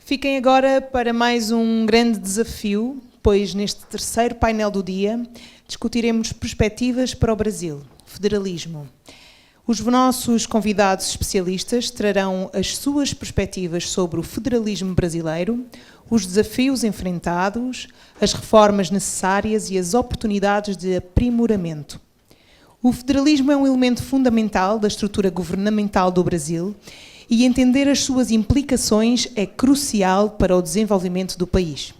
Fiquem agora para mais um grande desafio, pois neste terceiro painel do dia discutiremos perspectivas para o Brasil, federalismo. Os nossos convidados especialistas trarão as suas perspectivas sobre o federalismo brasileiro, os desafios enfrentados, as reformas necessárias e as oportunidades de aprimoramento. O federalismo é um elemento fundamental da estrutura governamental do Brasil e entender as suas implicações é crucial para o desenvolvimento do país.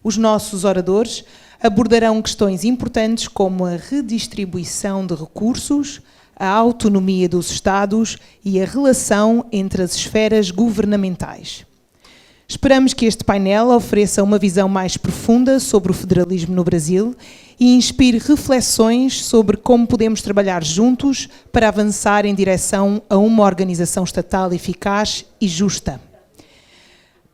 Os nossos oradores abordarão questões importantes como a redistribuição de recursos, a autonomia dos Estados e a relação entre as esferas governamentais. Esperamos que este painel ofereça uma visão mais profunda sobre o federalismo no Brasil e inspire reflexões sobre como podemos trabalhar juntos para avançar em direção a uma organização estatal eficaz e justa.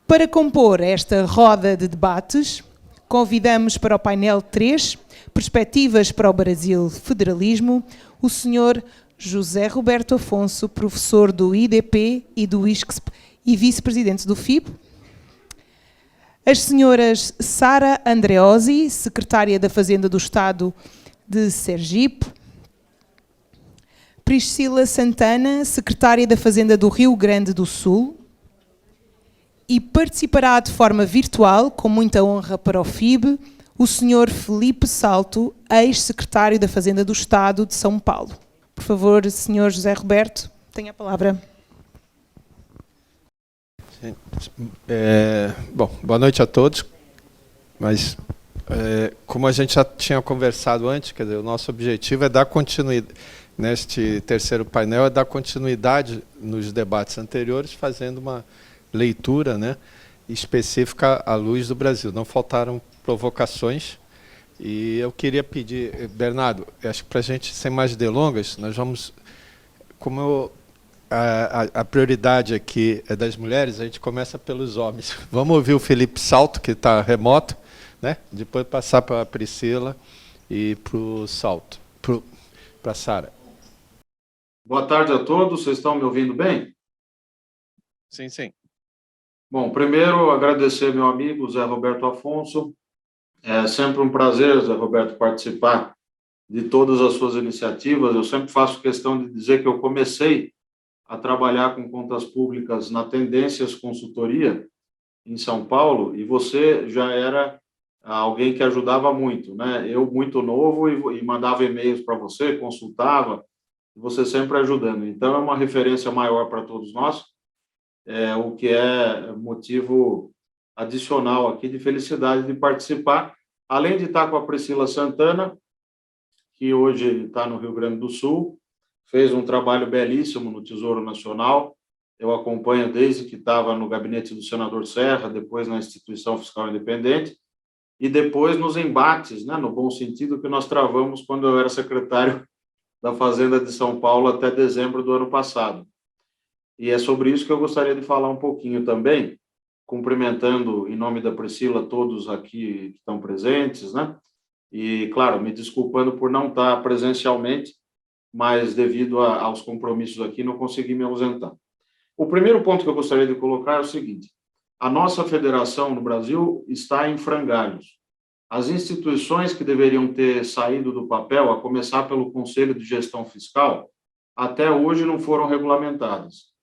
Para compor esta roda de debates, convidamos para o painel 3, Perspectivas para o Brasil Federalismo, o Sr. José Roberto Afonso, professor do IDP e do ISCSP e vice-presidente do FIB. As senhoras Sara Andreozzi, secretária da Fazenda do Estado de Sergipe. Priscila Santana, secretária da Fazenda do Rio Grande do Sul. E participará de forma virtual, com muita honra para o FIB, o Sr. Felipe Salto, ex-secretário da Fazenda do Estado de São Paulo. Por favor, Sr. José Roberto, tenha a palavra. Bom, boa noite a todos. Mas, como a gente já tinha conversado antes, quer dizer, o nosso objetivo é dar continuidade, neste terceiro painel, é dar continuidade nos debates anteriores, fazendo uma leitura, né, específica à luz do Brasil. Não faltaram provocações e eu queria pedir, Bernardo, acho que para a gente, sem mais delongas, nós vamos, como a prioridade aqui é das mulheres, a gente começa pelos homens. Vamos ouvir o Felipe Salto, que está remoto, né? Depois passar para a Priscila e para o Salto, para a Sara. Boa tarde a todos, vocês estão me ouvindo bem? Sim, sim. Bom, primeiro agradecer meu amigo Zé Roberto Afonso. É sempre um prazer, Zé Roberto, participar de todas as suas iniciativas. Eu sempre faço questão de dizer que eu comecei a trabalhar com contas públicas na Tendências Consultoria, em São Paulo, e você já era alguém que ajudava muito, né? Eu, muito novo, e mandava e-mails para você, consultava, você sempre ajudando. Então, é uma referência maior para todos nós, o que é motivo adicional aqui de felicidade de participar, além de estar com a Priscila Santana, que hoje está no Rio Grande do Sul, fez um trabalho belíssimo no Tesouro Nacional. Eu acompanho desde que estava no gabinete do senador Serra, depois na Instituição Fiscal Independente, e depois nos embates, né, no bom sentido, que nós travamos quando eu era secretário da Fazenda de São Paulo até dezembro do ano passado. E é sobre isso que eu gostaria de falar um pouquinho também, cumprimentando, em nome da Priscila, todos aqui que estão presentes, né? E, claro, me desculpando por não estar presencialmente, mas devido aos compromissos aqui, não consegui me ausentar. O primeiro ponto que eu gostaria de colocar é o seguinte: a nossa federação no Brasil está em frangalhos. As instituições que deveriam ter saído do papel, a começar pelo Conselho de Gestão Fiscal, até hoje não foram regulamentadas.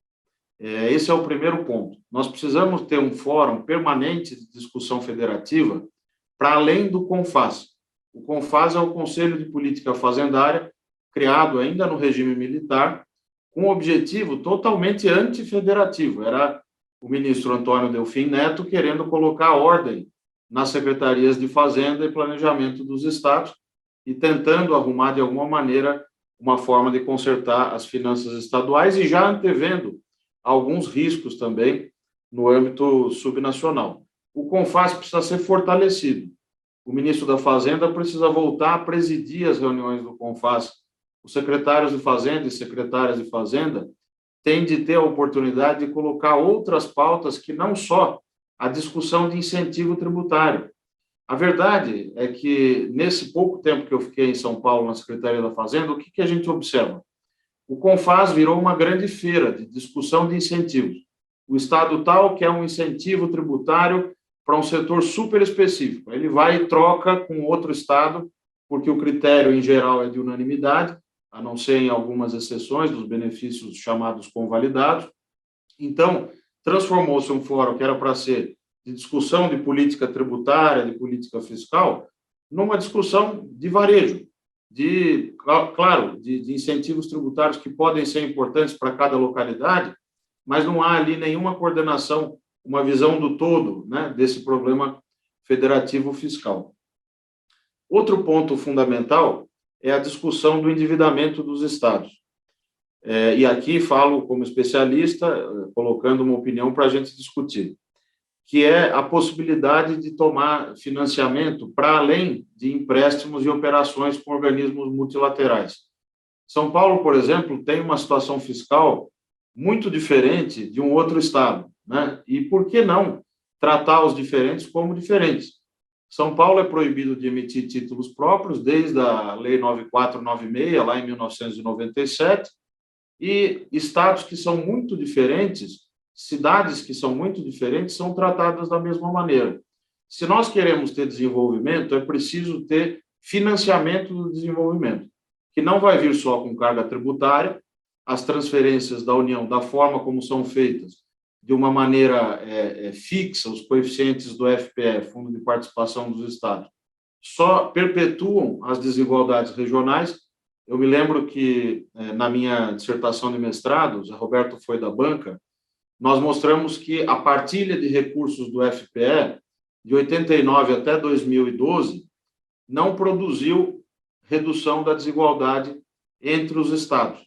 Esse é o primeiro ponto. Nós precisamos ter um fórum permanente de discussão federativa para além do CONFAS. O CONFAS é o Conselho de Política Fazendária, criado ainda no regime militar, com um objetivo totalmente antifederativo. Era o ministro Antônio Delfim Neto querendo colocar ordem nas secretarias de Fazenda e Planejamento dos estados e tentando arrumar, de alguma maneira, uma forma de consertar as finanças estaduais e já antevendo alguns riscos também no âmbito subnacional. O CONFAS precisa ser fortalecido. O ministro da Fazenda precisa voltar a presidir as reuniões do CONFAS. Os secretários de Fazenda e secretárias de Fazenda têm de ter a oportunidade de colocar outras pautas que não só a discussão de incentivo tributário. A verdade é que, nesse pouco tempo que eu fiquei em São Paulo, na Secretaria da Fazenda, o que a gente observa? O CONFAS virou uma grande feira de discussão de incentivos. o Estado tal quer um incentivo tributário para um setor super específico. Ele vai e troca com outro Estado, porque o critério, em geral, é de unanimidade, a não ser em algumas exceções dos benefícios chamados convalidados. Então, transformou-se um fórum que era para ser de discussão de política tributária, de política fiscal, numa discussão de varejo, claro, de incentivos tributários que podem ser importantes para cada localidade, mas não há ali nenhuma coordenação, uma visão do todo, né, desse problema federativo fiscal. Outro ponto fundamental é a discussão do endividamento dos estados. E aqui falo como especialista, colocando uma opinião para a gente discutir, que é a possibilidade de tomar financiamento para além de empréstimos e operações com organismos multilaterais. São Paulo, por exemplo, tem uma situação fiscal muito diferente de um outro estado, né? E por que não tratar os diferentes como diferentes? São Paulo é proibido de emitir títulos próprios desde a Lei 9496, lá em 1997, e estados que são muito diferentes, cidades que são muito diferentes, são tratadas da mesma maneira. Se nós queremos ter desenvolvimento, é preciso ter financiamento do desenvolvimento, que não vai vir só com carga tributária, as transferências da União, da forma como são feitas, de uma maneira fixa, os coeficientes do FPE, Fundo de Participação dos Estados, só perpetuam as desigualdades regionais. Eu me lembro que, na minha dissertação de mestrado, o Zé Roberto foi da banca, nós mostramos que a partilha de recursos do FPE, de 89 até 2012, não produziu redução da desigualdade entre os estados.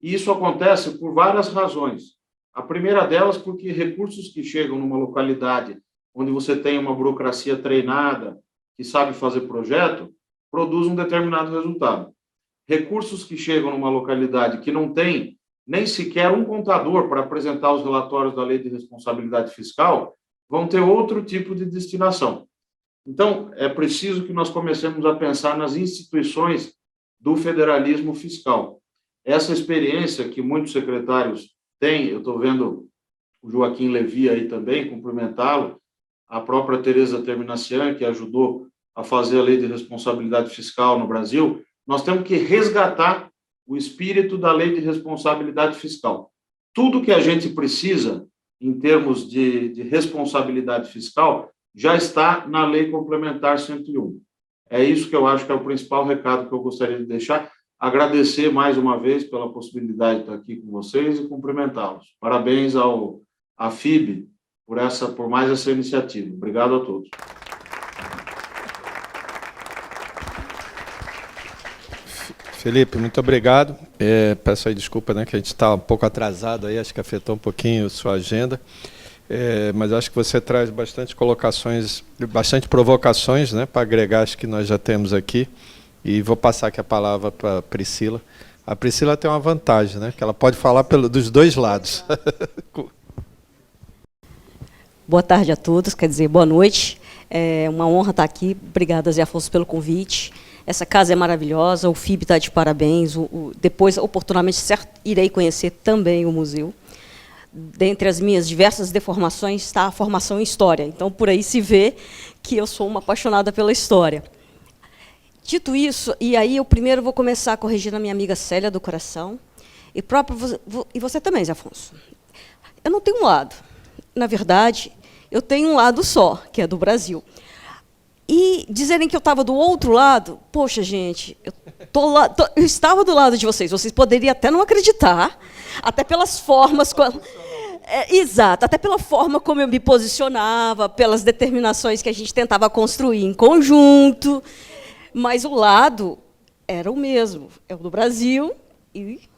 E isso acontece por várias razões. A primeira delas, porque recursos que chegam numa localidade onde você tem uma burocracia treinada, que sabe fazer projeto, produz um determinado resultado. Recursos que chegam numa localidade que não tem nem sequer um contador para apresentar os relatórios da Lei de Responsabilidade Fiscal, vão ter outro tipo de destinação. Então, é preciso que nós comecemos a pensar nas instituições do federalismo fiscal. Essa experiência que muitos secretários têm, eu estou vendo o Joaquim Levi aí também, cumprimentá-lo, a própria Tereza Terminacian, que ajudou a fazer a Lei de Responsabilidade Fiscal no Brasil, nós temos que resgatar o espírito da Lei de Responsabilidade Fiscal. Tudo que a gente precisa, em termos de responsabilidade fiscal, já está na Lei Complementar 101. É isso que eu acho que é o principal recado que eu gostaria de deixar. Agradecer mais uma vez pela possibilidade de estar aqui com vocês e cumprimentá-los. Parabéns à FIB por mais essa iniciativa. Obrigado a todos. Felipe, muito obrigado. Peço aí desculpa, né, que a gente está um pouco atrasado aí, acho que afetou um pouquinho a sua agenda, mas acho que você traz bastante colocações, bastante provocações, né, para agregar as que nós já temos aqui, e vou passar aqui a palavra para a Priscila. A Priscila tem uma vantagem, né, que ela pode falar dos dois lados. Boa tarde a todos, quer dizer, boa noite. É uma honra estar aqui. Obrigada, Zé Afonso, pelo convite. Essa casa é maravilhosa, o FIB está de parabéns. Depois, oportunamente, certo, irei conhecer também o museu. Dentre as minhas diversas deformações está a formação em História. Então, por aí se vê que eu sou uma apaixonada pela História. Dito isso, e aí eu primeiro vou começar corrigindo a minha amiga Célia do Coração, e você também, Zé Afonso. Eu não tenho um lado. Na verdade, eu tenho um lado só, que é do Brasil. E dizerem que eu estava do outro lado, poxa, gente, eu estava do lado de vocês. Vocês poderiam até não acreditar, até pelas formas... exato, até pela forma como eu me posicionava, pelas determinações que a gente tentava construir em conjunto, mas o lado era o mesmo, é o do Brasil e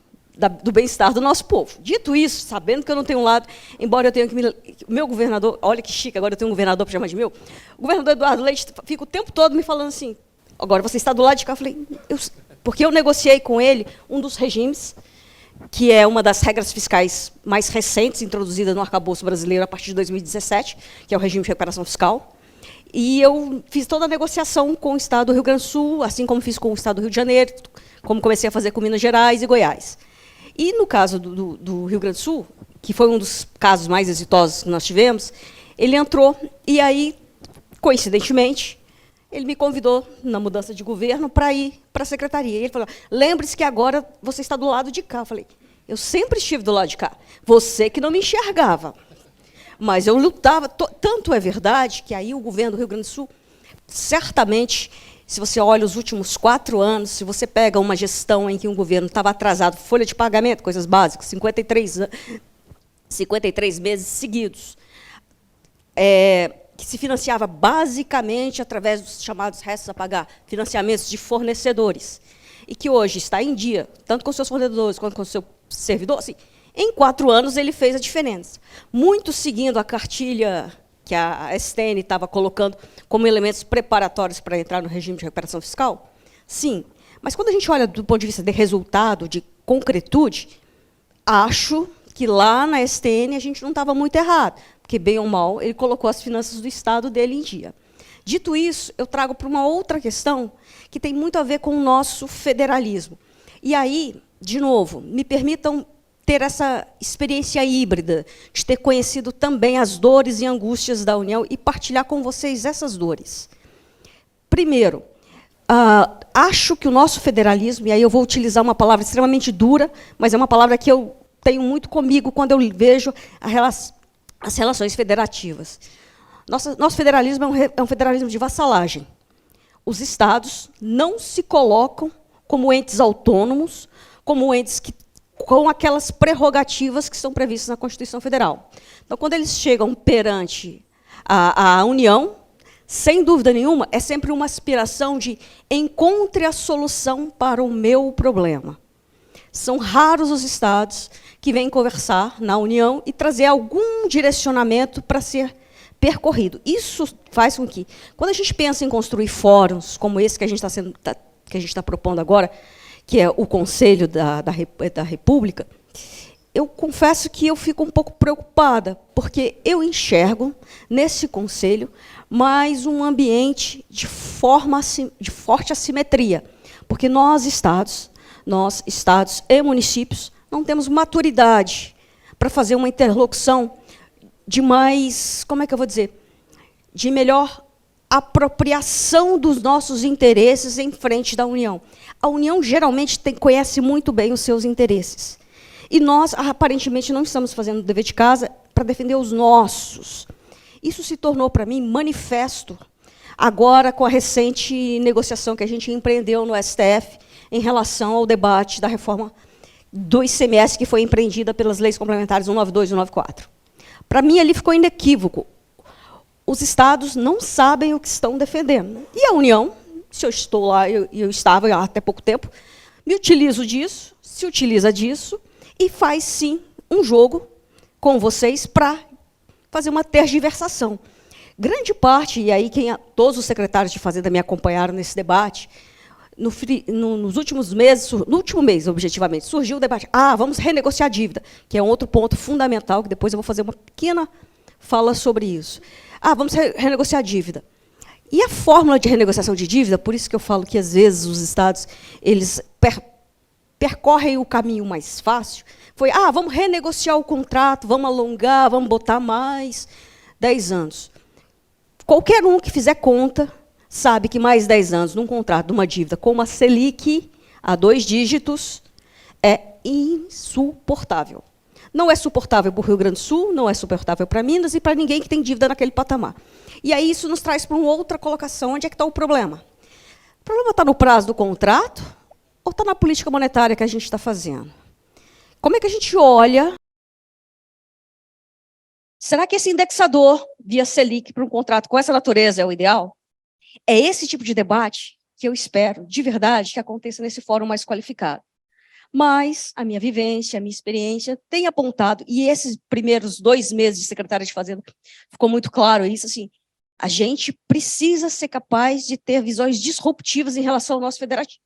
do bem-estar do nosso povo. Dito isso, sabendo que eu não tenho um lado, embora eu tenha que meu governador, olha que chique, agora eu tenho um governador para chamar de meu, o governador Eduardo Leite fica o tempo todo me falando assim, agora você está do lado de cá. Eu falei, porque eu negociei com ele um dos regimes, que é uma das regras fiscais mais recentes, introduzida no arcabouço brasileiro a partir de 2017, que é o regime de recuperação fiscal. E eu fiz toda a negociação com o Estado do Rio Grande do Sul, assim como fiz com o Estado do Rio de Janeiro, como comecei a fazer com Minas Gerais e Goiás. E, no caso do Rio Grande do Sul, que foi um dos casos mais exitosos que nós tivemos, ele entrou e aí, coincidentemente, ele me convidou, na mudança de governo, para ir para a secretaria. E ele falou, lembre-se que agora você está do lado de cá. Eu falei, eu sempre estive do lado de cá. Você que não me enxergava. Mas eu lutava. Tanto é verdade que aí o governo do Rio Grande do Sul, certamente, se você olha os últimos 4 anos, se você pega uma gestão em que um governo estava atrasado, folha de pagamento, coisas básicas, 53 meses seguidos, que se financiava basicamente através dos chamados restos a pagar, financiamentos de fornecedores, e que hoje está em dia, tanto com seus fornecedores quanto com o seu servidor, assim, em 4 anos ele fez a diferença. Muito seguindo a cartilha que a STN estava colocando como elementos preparatórios para entrar no regime de recuperação fiscal, sim. Mas quando a gente olha do ponto de vista de resultado, de concretude, acho que lá na STN a gente não estava muito errado, porque, bem ou mal, ele colocou as finanças do Estado dele em dia. Dito isso, eu trago para uma outra questão que tem muito a ver com o nosso federalismo. E aí, de novo, me permitam ter essa experiência híbrida, de ter conhecido também as dores e angústias da União e partilhar com vocês essas dores. Primeiro, acho que o nosso federalismo, e aí eu vou utilizar uma palavra extremamente dura, mas é uma palavra que eu tenho muito comigo quando eu vejo as relações federativas. Nosso federalismo é um federalismo de vassalagem. Os estados não se colocam como entes autônomos, como entes com aquelas prerrogativas que são previstas na Constituição Federal. Então, quando eles chegam perante a União, sem dúvida nenhuma, é sempre uma aspiração de encontre a solução para o meu problema. São raros os estados que vêm conversar na União e trazer algum direcionamento para ser percorrido. Isso faz com que, quando a gente pensa em construir fóruns como esse que a gente está propondo agora, que é o Conselho da República, eu confesso que eu fico um pouco preocupada, porque eu enxergo nesse Conselho mais um ambiente de forte assimetria, porque nós, estados e municípios, não temos maturidade para fazer uma interlocução de mais, como é que eu vou dizer, de melhor apropriação dos nossos interesses em frente da União. A União geralmente conhece muito bem os seus interesses. E nós, aparentemente, não estamos fazendo o dever de casa para defender os nossos. Isso se tornou, para mim, manifesto agora com a recente negociação que a gente empreendeu no STF em relação ao debate da reforma do ICMS que foi empreendida pelas leis complementares 192 e 194. Para mim, ali ficou inequívoco. Os estados não sabem o que estão defendendo. E a União, se eu estou lá, eu estava há até pouco tempo, me utilizo disso, se utiliza disso, e faz, sim, um jogo com vocês para fazer uma tergiversação. Grande parte, e aí todos os secretários de Fazenda me acompanharam nesse debate, nos últimos meses, no último mês, objetivamente, surgiu o debate, vamos renegociar a dívida, que é um outro ponto fundamental, que depois eu vou fazer uma pequena fala sobre isso. Vamos renegociar a dívida. E a fórmula de renegociação de dívida, por isso que eu falo que, às vezes, os estados eles percorrem o caminho mais fácil, foi, vamos renegociar o contrato, vamos alongar, vamos botar mais 10 anos. Qualquer um que fizer conta sabe que mais 10 anos num contrato de uma dívida com uma Selic a 2 dígitos é insuportável. Não é suportável para o Rio Grande do Sul, não é suportável para Minas e para ninguém que tem dívida naquele patamar. E aí isso nos traz para uma outra colocação. Onde é que está o problema? O problema está no prazo do contrato ou está na política monetária que a gente está fazendo? Como é que a gente olha? Será que esse indexador via Selic para um contrato com essa natureza é o ideal? É esse tipo de debate que eu espero, de verdade, que aconteça nesse fórum mais qualificado. Mas a minha vivência, a minha experiência tem apontado, e esses primeiros 2 meses de secretária de Fazenda ficou muito claro isso, assim, a gente precisa ser capaz de ter visões disruptivas em relação ao nosso federativo.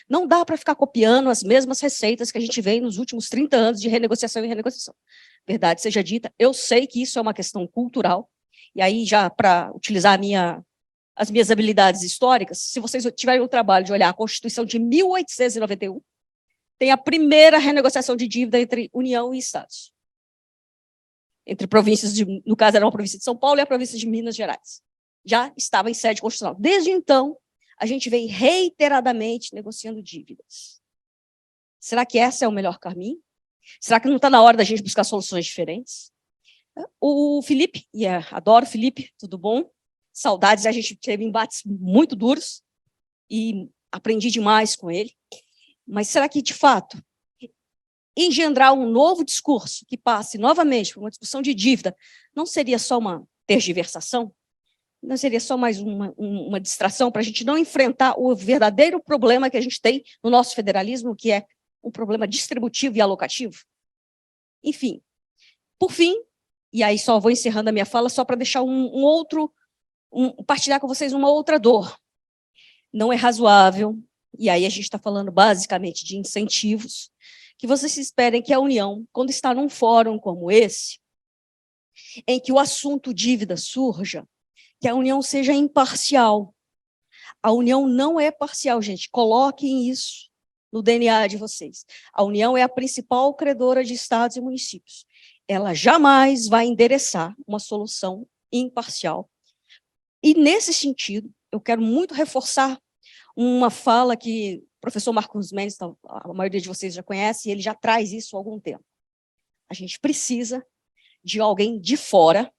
Não dá para ficar copiando as mesmas receitas que a gente vê nos últimos 30 anos de renegociação e renegociação. Verdade seja dita, eu sei que isso é uma questão cultural, e aí já para utilizar as minhas habilidades históricas, se vocês tiverem o trabalho de olhar a Constituição de 1891, tem a primeira renegociação de dívida entre União e Estados. entre províncias, no caso era a província de São Paulo e a província de Minas Gerais. Já estava em sede constitucional. Desde então, a gente vem reiteradamente negociando dívidas. Será que esse é o melhor caminho? Será que não está na hora da gente buscar soluções diferentes? O Felipe, adoro o Felipe, tudo bom? Saudades, a gente teve embates muito duros e aprendi demais com ele. Mas será que, de fato, engendrar um novo discurso que passe novamente por uma discussão de dívida não seria só uma tergiversação? Não seria só mais uma distração para a gente não enfrentar o verdadeiro problema que a gente tem no nosso federalismo, que é um problema distributivo e alocativo? Enfim, por fim, e aí só vou encerrando a minha fala, só para deixar partilhar com vocês uma outra dor. Não é razoável, e aí a gente está falando basicamente de incentivos, que vocês esperem que a União, quando está num fórum como esse, em que o assunto dívida surja, que a União seja imparcial. A União não é parcial, gente. Coloquem isso no DNA de vocês. A União é a principal credora de estados e municípios. Ela jamais vai endereçar uma solução imparcial. E, nesse sentido, eu quero muito reforçar uma fala que o professor Marcos Mendes, a maioria de vocês já conhece, e ele já traz isso há algum tempo. A gente precisa de alguém de fora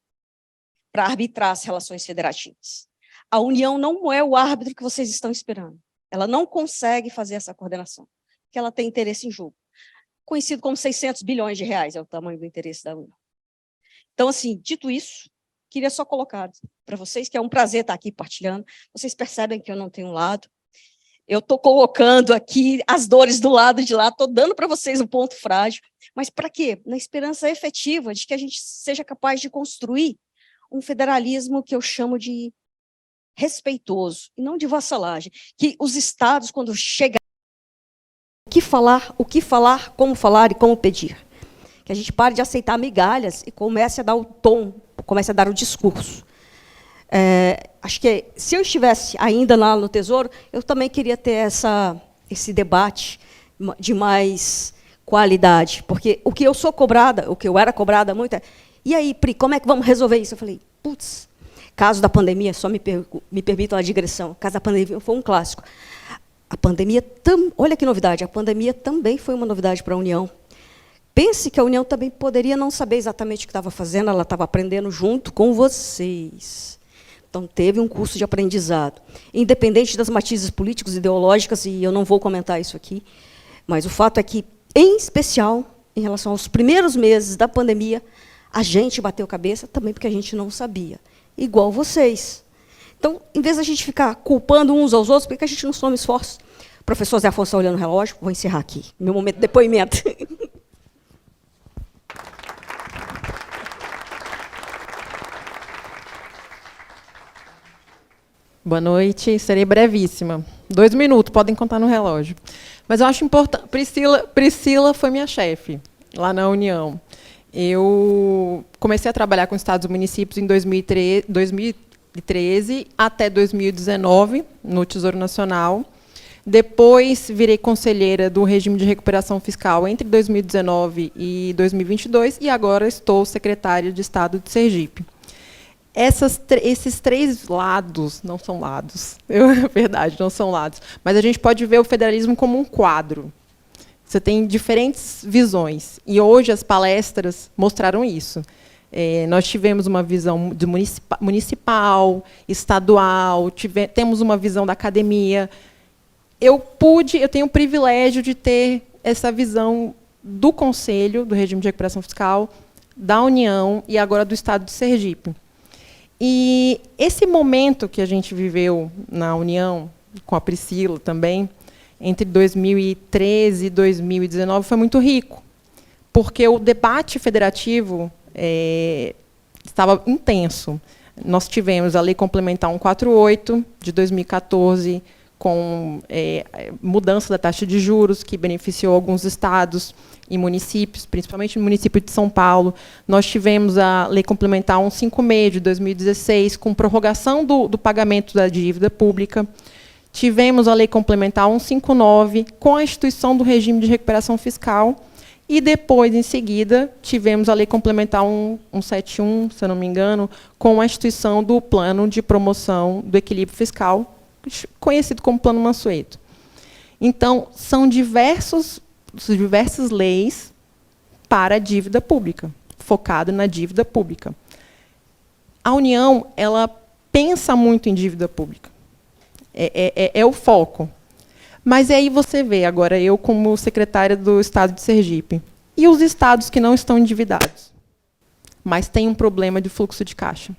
para arbitrar as relações federativas. A União não é o árbitro que vocês estão esperando. Ela não consegue fazer essa coordenação, porque ela tem interesse em jogo. Conhecido como 600 bilhões de reais é o tamanho do interesse da União. Então, assim, dito isso, queria só colocar para vocês que é um prazer estar aqui partilhando. Vocês percebem que eu não tenho lado. Eu estou colocando aqui as dores do lado de lá, estou dando para vocês um ponto frágil. Mas para quê? Na esperança efetiva de que a gente seja capaz de construir um federalismo que eu chamo de respeitoso, e não de vassalagem. Que os estados, quando chegarem, o que falar, como falar e como pedir. Que a gente pare de aceitar migalhas e comece a dar o tom, comece a dar o discurso. Acho que se eu estivesse ainda lá no Tesouro, eu também queria ter esse debate de mais qualidade, porque o que eu sou cobrada, o que eu era cobrada muito é: e aí, Pri, como é que vamos resolver isso? Eu falei, putz, caso da pandemia, só me permitam a digressão, caso da pandemia foi um clássico. A pandemia, olha que novidade, a pandemia também foi uma novidade para a União. Pense que a União também poderia não saber exatamente o que estava fazendo, ela estava aprendendo junto com vocês. Então, teve um curso de aprendizado. Independente das matizes políticos e ideológicas, e eu não vou comentar isso aqui, mas o fato é que, em especial, em relação aos primeiros meses da pandemia, a gente bateu cabeça também porque a gente não sabia, igual vocês. Então, em vez da gente ficar culpando uns aos outros, por que a gente não soma esforços? O professor Zé Afonso está olhando o relógio, vou encerrar aqui, meu momento de depoimento. Boa noite, serei brevíssima. 2 minutos, podem contar no relógio. Mas eu acho importante. Priscila foi minha chefe lá na União. Eu comecei a trabalhar com estados e municípios em 2013 até 2019, no Tesouro Nacional. Depois, virei conselheira do regime de recuperação fiscal entre 2019 e 2022, e agora estou secretária de Estado de Sergipe. Esses 3 lados, não são lados, é verdade, não são lados, mas a gente pode ver o federalismo como um quadro. Você tem diferentes visões, e hoje as palestras mostraram isso. Nós tivemos uma visão de municipal, estadual, temos uma visão da academia. Eu tenho o privilégio de ter essa visão do Conselho, do regime de recuperação fiscal, da União e agora do Estado de Sergipe. E esse momento que a gente viveu na União, com a Priscila também, entre 2013 e 2019, foi muito rico, porque o debate federativo estava intenso. Nós tivemos a Lei Complementar 148, de 2014, com mudança da taxa de juros, que beneficiou alguns estados e municípios, principalmente no município de São Paulo. Nós tivemos a Lei Complementar 156, de 2016, com prorrogação do pagamento da dívida pública. Tivemos a Lei Complementar 159, com a instituição do regime de recuperação fiscal. E depois, em seguida, tivemos a Lei Complementar 171, se eu não me engano, com a instituição do Plano de Promoção do Equilíbrio Fiscal, conhecido como Plano Mansueto. Então, são diversas leis para a dívida pública, focado na dívida pública. A União, ela pensa muito em dívida pública. É o foco. Mas aí você vê, agora eu como secretária do Estado de Sergipe, e os estados que não estão endividados, mas têm um problema de fluxo de caixa?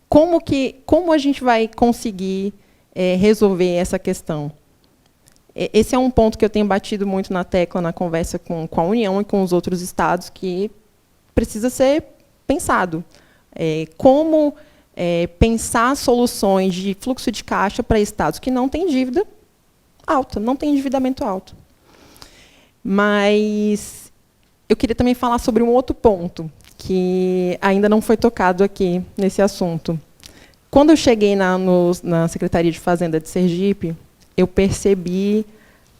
Como a gente vai conseguir resolver essa questão? Esse é um ponto que eu tenho batido muito na tecla na conversa com a União e com os outros estados, que precisa ser pensado. Como pensar soluções de fluxo de caixa para estados que não têm dívida alta, não têm endividamento alto. Mas eu queria também falar sobre um outro ponto, que ainda não foi tocado aqui nesse assunto. Quando eu cheguei na Secretaria de Fazenda de Sergipe, eu percebi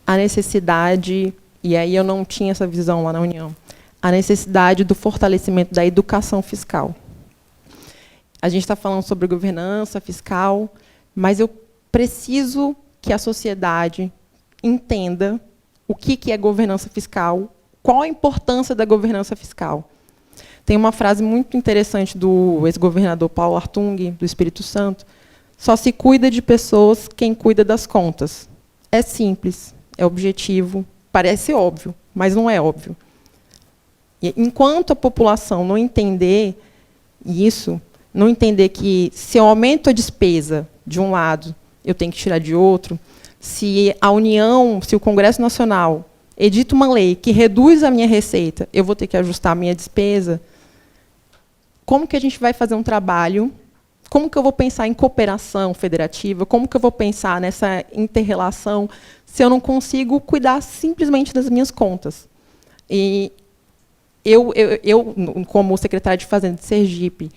a necessidade, e aí eu não tinha essa visão lá na União, a necessidade do fortalecimento da educação fiscal. A gente está falando sobre governança fiscal, mas eu preciso que a sociedade entenda o que é governança fiscal, qual a importância da governança fiscal. Tem uma frase muito interessante do ex-governador Paulo Artung, do Espírito Santo: só se cuida de pessoas quem cuida das contas. É simples, é objetivo, parece óbvio, mas não é óbvio. E enquanto a população não entender isso, não entender que, se eu aumento a despesa de um lado, eu tenho que tirar de outro, se a União, se o Congresso Nacional edita uma lei que reduz a minha receita, eu vou ter que ajustar a minha despesa, como que a gente vai fazer um trabalho? Como que eu vou pensar em cooperação federativa? Como que eu vou pensar nessa inter-relação se eu não consigo cuidar simplesmente das minhas contas? E eu como secretária de Fazenda de Sergipe,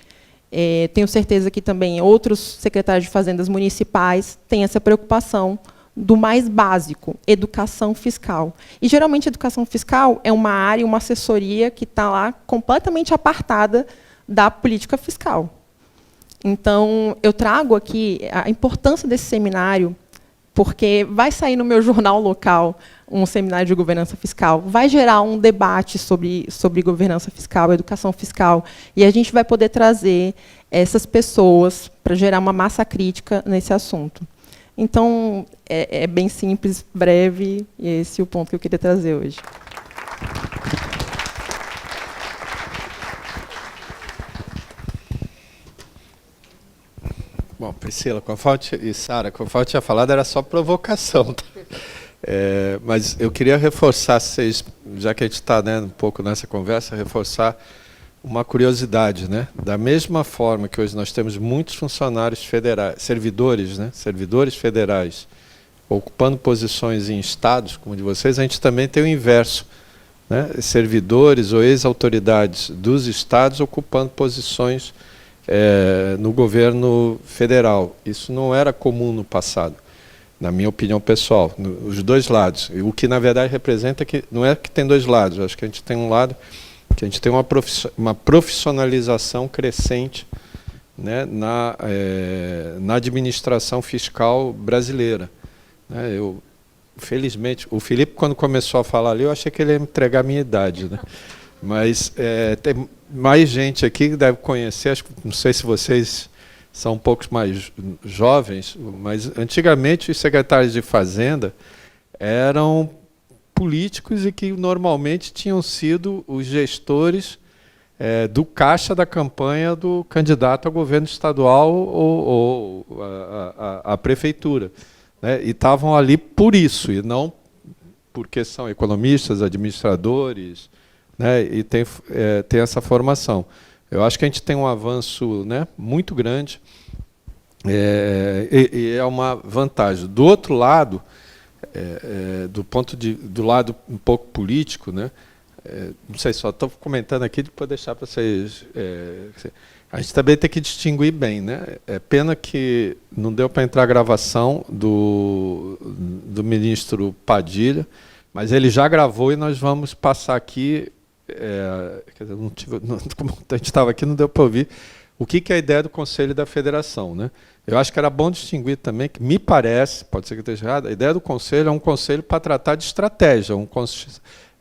tenho certeza que também outros secretários de Fazendas municipais têm essa preocupação do mais básico, educação fiscal. E, geralmente, educação fiscal é uma área, uma assessoria que está lá completamente apartada da política fiscal. Então, eu trago aqui a importância desse seminário, porque vai sair no meu jornal local um seminário de governança fiscal, vai gerar um debate sobre governança fiscal, educação fiscal, e a gente vai poder trazer essas pessoas para gerar uma massa crítica nesse assunto. Então, é bem simples, breve, e esse é o ponto que eu queria trazer hoje. Bom, Priscila, e Sara, conforme eu tinha falado, era só provocação. Tá? Mas eu queria reforçar, já que a gente está um pouco nessa conversa, reforçar uma curiosidade. Da mesma forma que hoje nós temos muitos funcionários federais, servidores federais, ocupando posições em estados, como o de vocês, a gente também tem o inverso. Servidores ou ex-autoridades dos estados ocupando posições no governo federal. Isso não era comum no passado, na minha opinião pessoal, os dois lados. O que, na verdade, representa que não é que tem dois lados, acho que a gente tem um lado que a gente tem uma profissionalização crescente na administração fiscal brasileira. Felizmente, o Felipe, quando começou a falar ali, eu achei que ele ia entregar a minha idade. Mas tem mais gente aqui que deve conhecer, acho que, não sei se vocês são um pouco mais jovens, mas antigamente os secretários de Fazenda eram políticos e que normalmente tinham sido os gestores do caixa da campanha do candidato a governo estadual ou à prefeitura. E estavam ali por isso, e não porque são economistas, administradores, e tem essa formação. Eu acho que a gente tem um avanço muito grande, e é uma vantagem. Do outro lado, do lado um pouco político, não sei, só estou comentando aqui, depois deixar para vocês. A gente também tem que distinguir bem. É pena que não deu para entrar a gravação do ministro Padilha, Mas ele já gravou e nós vamos passar aqui, quer dizer, como a gente estava aqui, não deu para ouvir, o que é a ideia do Conselho da Federação, né? Eu acho que era bom distinguir também, que me parece, pode ser que eu esteja errado, a ideia do Conselho é um conselho para tratar de estratégia,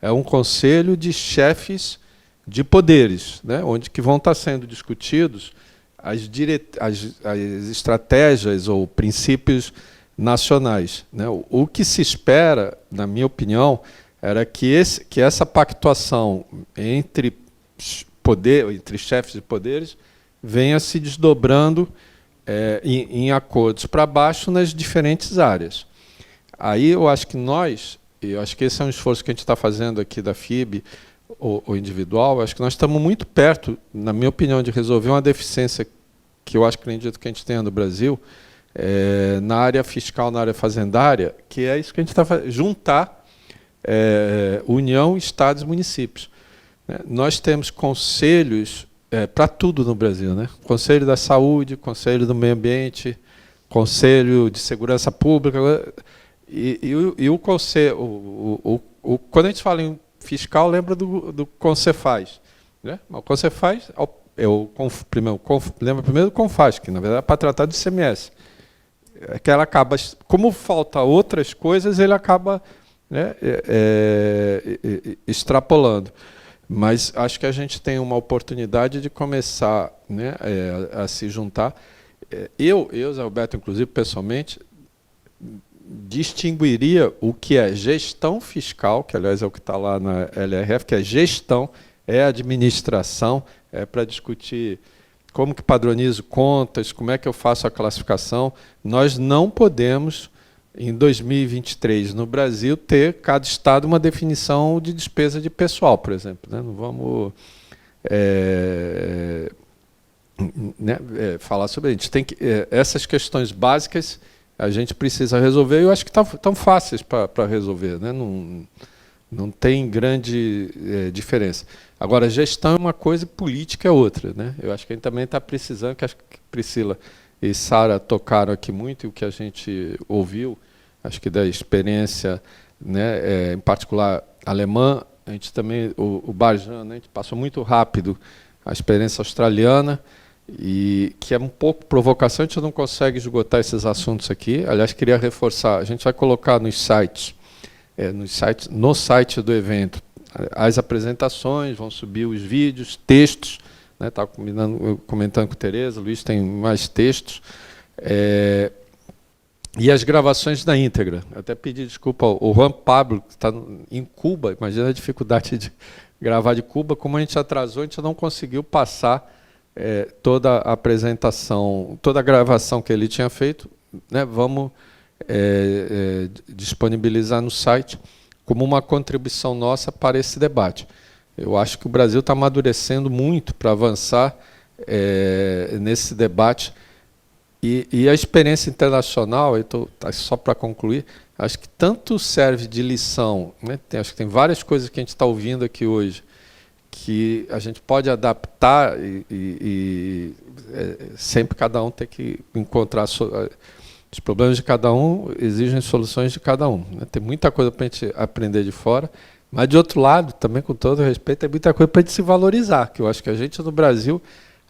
é um conselho de chefes de poderes, né? Onde que vão estar sendo discutidos as estratégias ou princípios nacionais, né? O que se espera, na minha opinião, era que essa pactuação entre chefes de poderes venha se desdobrando em acordos para baixo nas diferentes áreas. Aí eu acho que esse é um esforço que a gente está fazendo aqui da FIB, o individual, acho que nós estamos muito perto, na minha opinião, de resolver uma deficiência que eu acredito que a gente tenha no Brasil, na área fiscal, na área fazendária, que é isso que a gente está fazendo, juntar União, Estados e municípios. Nós temos conselhos para tudo no Brasil, né? Conselho da Saúde, Conselho do Meio Ambiente, Conselho de Segurança Pública, e o Conselho, quando a gente fala em fiscal, lembra do Concefaz, né? O Concefaz lembra primeiro do Confaz, que na verdade é para tratar do ICMS. Que ela acaba, como falta outras coisas, ele acaba, né, extrapolando. Mas acho que a gente tem uma oportunidade de começar, né, a se juntar. Eu, Zé Roberto, inclusive, pessoalmente, distinguiria o que é gestão fiscal, que, aliás, é o que está lá na LRF, que é gestão, é administração, é para discutir como que padronizo contas, como é que eu faço a classificação. Nós não podemos, em 2023, no Brasil, ter cada estado uma definição de despesa de pessoal, por exemplo, né? Não vamos falar sobre isso. Essas questões básicas a gente precisa resolver, e eu acho que estão fáceis para resolver, né? Não tem grande diferença. Agora, gestão é uma coisa e política é outra, né? Eu acho que a gente também está precisando, que acho que Priscila e Sara tocaram aqui muito, e o que a gente ouviu, acho que da experiência, né, em particular alemã, a gente também, o Barjan, né, a gente passou muito rápido a experiência australiana, e que é um pouco provocação, a gente não consegue esgotar esses assuntos aqui. Aliás, queria reforçar, a gente vai colocar nos sites, no site do evento, as apresentações, vão subir os vídeos, textos, né, estava comentando com a Tereza, o Luiz tem mais textos, e as gravações da íntegra. Até pedi desculpa ao Juan Pablo, que está em Cuba, imagina a dificuldade de gravar de Cuba, como a gente atrasou, a gente não conseguiu passar toda a apresentação, toda a gravação que ele tinha feito, né, vamos disponibilizar no site como uma contribuição nossa para esse debate. Eu acho que o Brasil está amadurecendo muito para avançar nesse debate, e a experiência internacional, só para concluir, acho que tanto serve de lição, né, acho que tem várias coisas que a gente está ouvindo aqui hoje, que a gente pode adaptar e sempre cada um tem que encontrar os problemas de cada um, exigem soluções de cada um, né? Tem muita coisa para a gente aprender de fora, mas de outro lado, também com todo respeito, tem muita coisa para a gente se valorizar, que eu acho que a gente no Brasil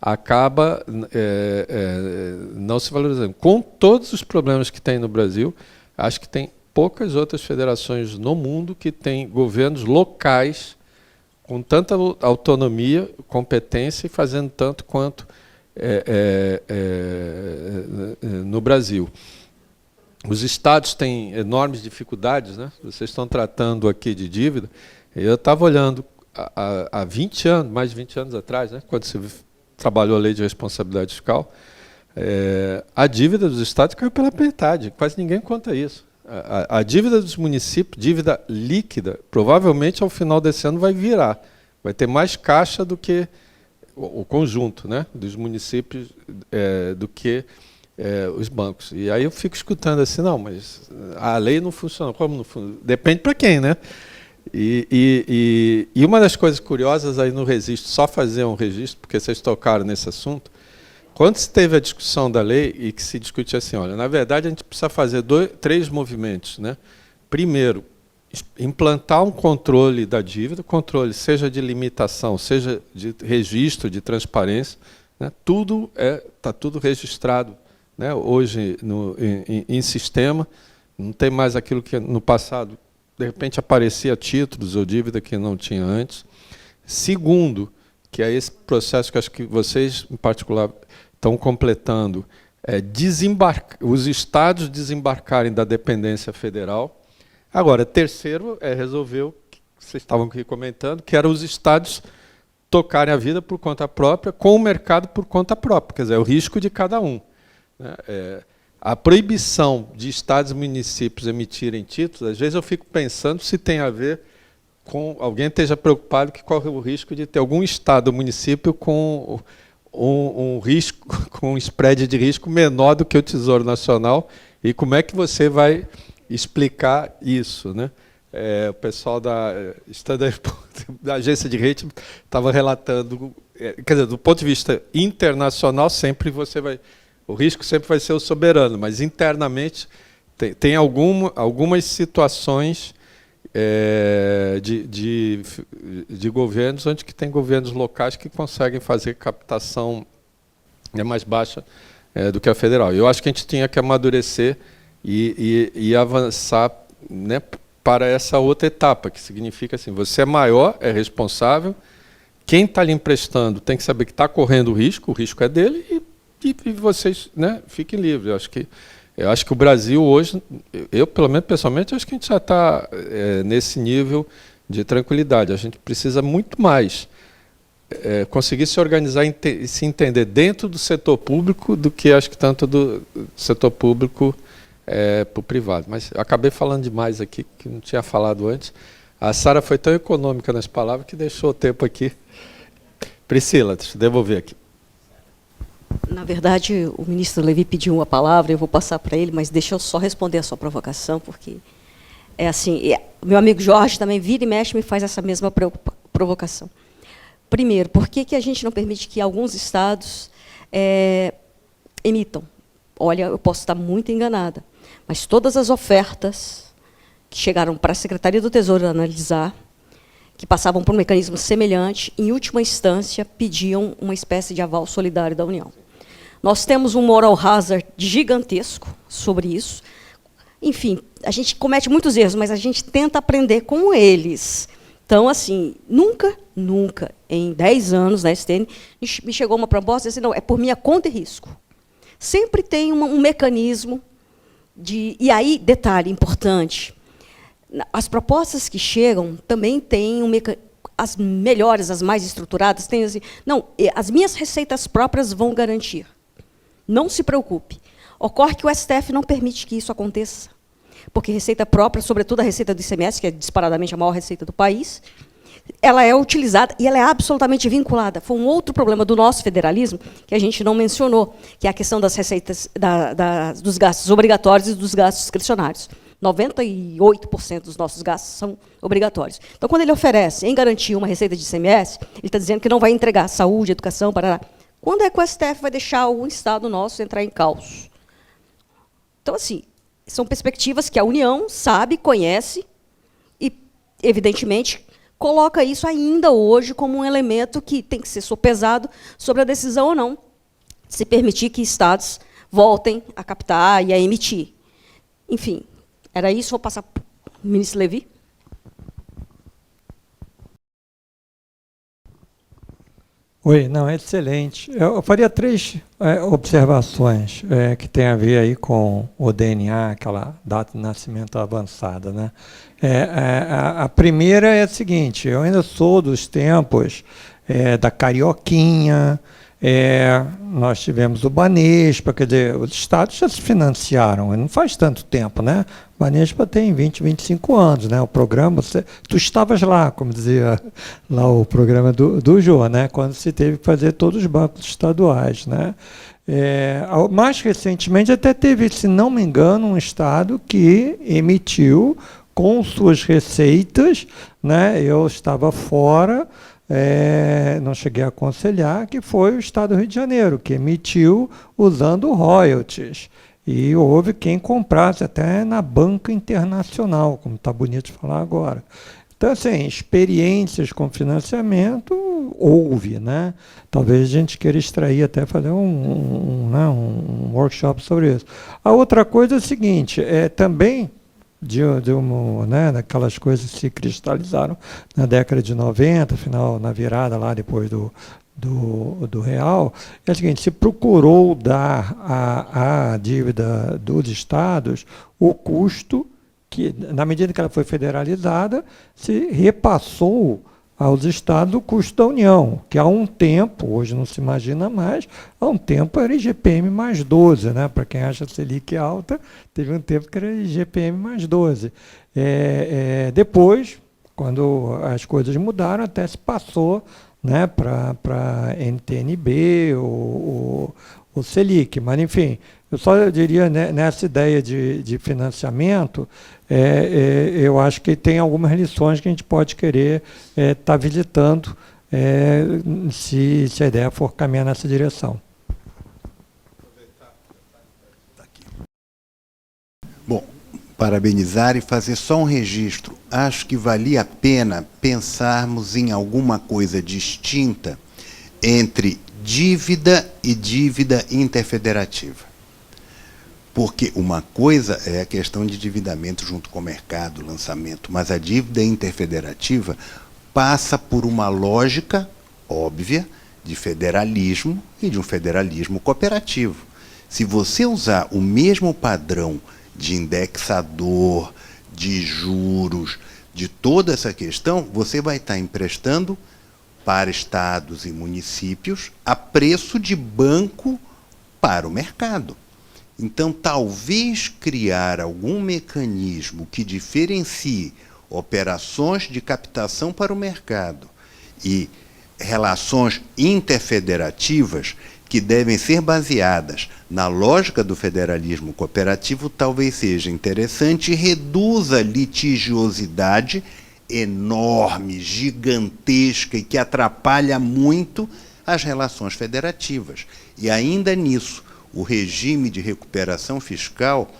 acaba não se valorizando. Com todos os problemas que tem no Brasil, acho que tem poucas outras federações no mundo que têm governos locais com tanta autonomia, competência e fazendo tanto quanto no Brasil. Os estados têm enormes dificuldades, né? Vocês estão tratando aqui de dívida. Eu estava olhando há 20 anos, mais de 20 anos atrás, né, quando se trabalhou a lei de responsabilidade fiscal, a dívida dos estados caiu pela metade, quase ninguém conta isso. A dívida dos municípios, dívida líquida, provavelmente ao final desse ano vai virar. Vai ter mais caixa do que o conjunto, né, dos municípios do que os bancos. E aí eu fico escutando assim, não, mas a lei não funciona. Como não funciona? Depende para quem, né? E uma das coisas curiosas aí no registro, só fazer um registro, porque vocês tocaram nesse assunto, quando se teve a discussão da lei e que se discutia assim, olha, na verdade a gente precisa fazer 3 movimentos, né? Primeiro, implantar um controle da dívida, controle seja de limitação, seja de registro, de transparência, né? Tudo está tudo registrado, né? Hoje em sistema, não tem mais aquilo que no passado, de repente, aparecia títulos ou dívida que não tinha antes. Segundo, que é esse processo que acho que vocês, em particular, estão completando, os estados desembarcarem da dependência federal. Agora, terceiro, resolver o que vocês estavam aqui comentando, que era os estados tocarem a vida por conta própria, com o mercado por conta própria, quer dizer, o risco de cada um, né? A proibição de estados e municípios emitirem títulos, às vezes eu fico pensando se tem a ver com alguém esteja preocupado que corre o risco de ter algum estado ou município com um risco, com um spread de risco menor do que o Tesouro Nacional, e como é que você vai explicar isso, né? O pessoal da agência de rating estava relatando, quer dizer, do ponto de vista internacional, sempre o risco sempre vai ser o soberano, mas internamente tem algumas situações de governos onde que tem governos locais que conseguem fazer captação mais baixa do que a federal. Eu acho que a gente tinha que amadurecer e avançar, né, para essa outra etapa, que significa assim, você é maior, é responsável, quem está lhe emprestando tem que saber que está correndo o risco é dele, e vocês, né, fiquem livres. Eu acho que o Brasil hoje, eu pelo menos pessoalmente, acho que a gente já está nesse nível de tranquilidade. A gente precisa muito mais conseguir se organizar e se entender dentro do setor público do que acho que tanto do setor público para o privado. Mas eu acabei falando demais aqui, que não tinha falado antes. A Sara foi tão econômica nas palavras que deixou o tempo aqui. Priscila, deixa eu devolver aqui. Na verdade, o ministro Levi pediu a palavra, eu vou passar para ele, mas deixa eu só responder a sua provocação, porque é assim, meu amigo Jorge também vira e mexe me faz essa mesma provocação. Primeiro, por que a gente não permite que alguns estados emitam? Olha, eu posso estar muito enganada, mas todas as ofertas que chegaram para a Secretaria do Tesouro analisar, que passavam por um mecanismo semelhante, em última instância, pediam uma espécie de aval solidário da União. Nós temos um moral hazard gigantesco sobre isso. Enfim, a gente comete muitos erros, mas a gente tenta aprender com eles. Então, assim, nunca, em 10 anos na STN, me chegou uma proposta e disse, não, é por minha conta e risco. Sempre tem um mecanismo de... E aí, detalhe importante, as propostas que chegam também têm as melhores, as mais estruturadas, têm assim, não, as minhas receitas próprias vão garantir. Não se preocupe. Ocorre que o STF não permite que isso aconteça, porque receita própria, sobretudo a receita do ICMS, que é disparadamente a maior receita do país, ela é utilizada e ela é absolutamente vinculada. Foi um outro problema do nosso federalismo que a gente não mencionou, que é a questão das receitas, dos gastos obrigatórios e dos gastos discricionários. 98% dos nossos gastos são obrigatórios. Então, quando ele oferece, em garantia, uma receita de ICMS, ele está dizendo que não vai entregar saúde, educação, parará. Quando é que o STF vai deixar algum Estado nosso entrar em caos? Então, assim, são perspectivas que a União sabe, conhece e, evidentemente, coloca isso ainda hoje como um elemento que tem que ser sopesado sobre a decisão ou não, de se permitir que Estados voltem a captar e a emitir. Enfim, era isso. Vou passar para o ministro Levi. Oi, não, é excelente. Eu faria 3 observações que tem a ver aí com o DNA, aquela data de nascimento avançada, né? A primeira é a seguinte, eu ainda sou dos tempos da Carioquinha, nós tivemos o Banespa, quer dizer, os estados já se financiaram, não faz tanto tempo, né? O Banespa tem 20, 25 anos, né? O programa, tu estavas lá, como dizia lá o programa do Jô, né? Quando se teve que fazer todos os bancos estaduais, né? Mais recentemente até teve, se não me engano, um estado que emitiu com suas receitas, né? Eu estava fora, não cheguei a aconselhar, que foi o Estado do Rio de Janeiro, que emitiu usando royalties. e houve quem comprasse até na banca internacional, como está bonito de falar agora. Então, assim, experiências com financiamento houve, né? Talvez a gente queira extrair, até fazer um workshop sobre isso. A outra coisa é o seguinte, também daquelas coisas que se cristalizaram na década de 90, final, na virada lá depois do real, é o seguinte, se procurou dar à dívida dos estados o custo que, na medida que ela foi federalizada, se repassou aos estados o custo da União, que há um tempo, hoje não se imagina mais, há um tempo era IGPM mais 12, né? Para quem acha Selic alta, teve um tempo que era IGPM mais 12. Depois, quando as coisas mudaram, até se passou, né, para NTNB, o Selic, mas enfim, eu só diria, né, nessa ideia de financiamento, eu acho que tem algumas lições que a gente pode querer estar visitando se a ideia for caminhar nessa direção. Bom, parabenizar e fazer só um registro. Acho que valia a pena pensarmos em alguma coisa distinta entre dívida e dívida interfederativa. Porque uma coisa é a questão de endividamento junto com o mercado, lançamento, mas a dívida interfederativa passa por uma lógica óbvia de federalismo e de um federalismo cooperativo. Se você usar o mesmo padrão de indexador, de juros, de toda essa questão, você vai estar emprestando para estados e municípios a preço de banco para o mercado. Então, talvez criar algum mecanismo que diferencie operações de captação para o mercado e relações interfederativas que devem ser baseadas na lógica do federalismo cooperativo talvez seja interessante e reduza a litigiosidade enorme, gigantesca e que atrapalha muito as relações federativas. E ainda nisso, o regime de recuperação fiscal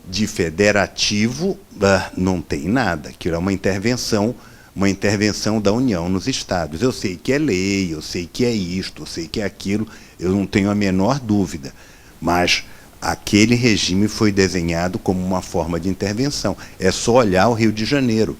de federativo não tem nada, aquilo é uma intervenção da União nos estados. Eu sei que é lei, eu sei que é isto, eu sei que é aquilo, eu não tenho a menor dúvida, mas aquele regime foi desenhado como uma forma de intervenção. É só olhar o Rio de Janeiro.